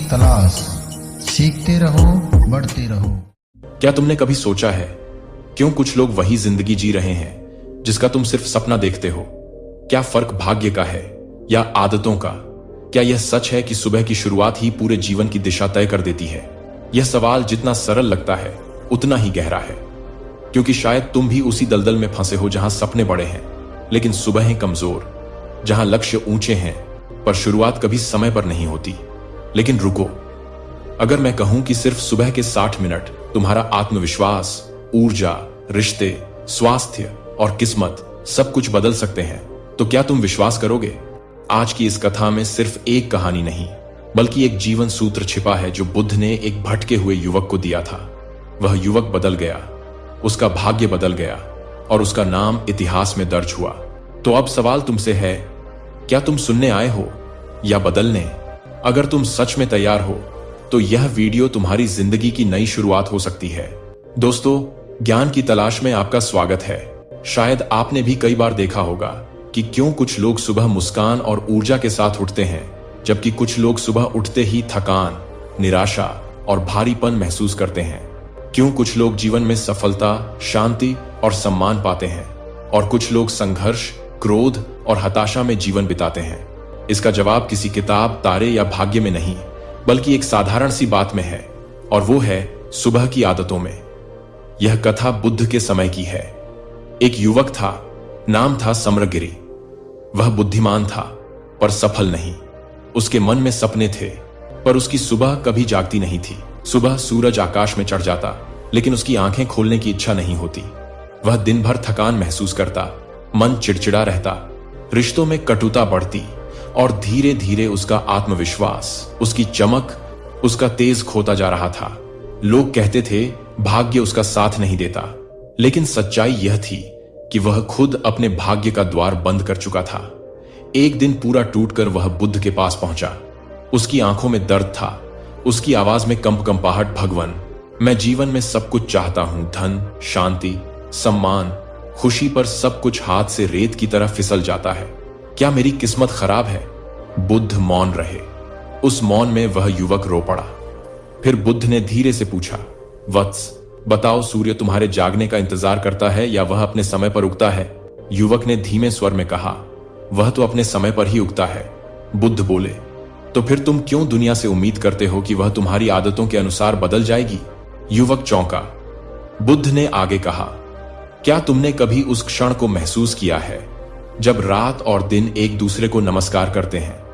तलाश, सीखते रहो, बढ़ते रहो। क्या तुमने कभी सोचा है क्यों कुछ लोग वही जिंदगी जी रहे हैं जिसका तुम सिर्फ सपना देखते हो? क्या फर्क भाग्य का है या आदतों का? क्या यह सच है कि सुबह की शुरुआत ही पूरे जीवन की दिशा तय कर देती है? यह सवाल जितना सरल लगता है उतना ही गहरा है, क्योंकि शायद तुम भी उसी दलदल में फंसे हो जहां सपने बड़े हैं लेकिन सुबहें कमजोर, जहां लक्ष्य ऊंचे हैं पर शुरुआत कभी समय पर नहीं होती। लेकिन रुको, अगर मैं कहूं कि सिर्फ सुबह के 60 मिनट तुम्हारा आत्मविश्वास, ऊर्जा, रिश्ते, स्वास्थ्य और किस्मत सब कुछ बदल सकते हैं, तो क्या तुम विश्वास करोगे? आज की इस कथा में सिर्फ एक कहानी नहीं बल्कि एक जीवन सूत्र छिपा है जो बुद्ध ने एक भटके हुए युवक को दिया था। वह युवक बदल गया, उसका भाग्य बदल गया और उसका नाम इतिहास में दर्ज हुआ। तो अब सवाल तुमसे है, क्या तुम सुनने आए हो या बदलने? अगर तुम सच में तैयार हो तो यह वीडियो तुम्हारी जिंदगी की नई शुरुआत हो सकती है। दोस्तों, ज्ञान की तलाश में आपका स्वागत है। शायद आपने भी कई बार देखा होगा कि क्यों कुछ लोग सुबह मुस्कान और ऊर्जा के साथ उठते हैं जबकि कुछ लोग सुबह उठते ही थकान, निराशा और भारीपन महसूस करते हैं। क्यों कुछ लोग जीवन में सफलता, शांति और सम्मान पाते हैं और कुछ लोग संघर्ष, क्रोध और हताशा में जीवन बिताते हैं? इसका जवाब किसी किताब, तारे या भाग्य में नहीं बल्कि एक साधारण सी बात में है, और वो है सुबह की आदतों में। यह कथा बुद्ध के समय की है। एक युवक था, नाम था सम्रगिरी। वह बुद्धिमान था पर सफल नहीं। उसके मन में सपने थे पर उसकी सुबह कभी जागती नहीं थी। सुबह सूरज आकाश में चढ़ जाता लेकिन उसकी आंखें खोलने की इच्छा नहीं होती। वह दिन भर थकान महसूस करता, मन चिड़चिड़ा रहता, रिश्तों में कटुता बढ़ती और धीरे धीरे उसका आत्मविश्वास, उसकी चमक, उसका तेज खोता जा रहा था। लोग कहते थे भाग्य उसका साथ नहीं देता, लेकिन सच्चाई यह थी कि वह खुद अपने भाग्य का द्वार बंद कर चुका था। एक दिन पूरा टूटकर वह बुद्ध के पास पहुंचा। उसकी आंखों में दर्द था, उसकी आवाज में कंपकंपाहट। भगवान, मैं जीवन में सब कुछ चाहता हूं, धन, शांति, सम्मान, खुशी, पर सब कुछ हाथ से रेत की तरह फिसल जाता है। क्या मेरी किस्मत खराब है? बुद्ध मौन रहे। उस मौन में वह युवक रो पड़ा। फिर बुद्ध ने धीरे से पूछा, वत्स, बताओ, सूर्य तुम्हारे जागने का इंतजार करता है या वह अपने समय पर उगता है? युवक ने धीमे स्वर में कहा, वह तो अपने समय पर ही उगता है। बुद्ध बोले, तो फिर तुम क्यों दुनिया से उम्मीद करते हो कि वह तुम्हारी आदतों के अनुसार बदल जाएगी? युवक चौंका। बुद्ध ने आगे कहा, क्या तुमने कभी उस क्षण को महसूस किया है जब रात और दिन एक दूसरे को नमस्कार करते हैं?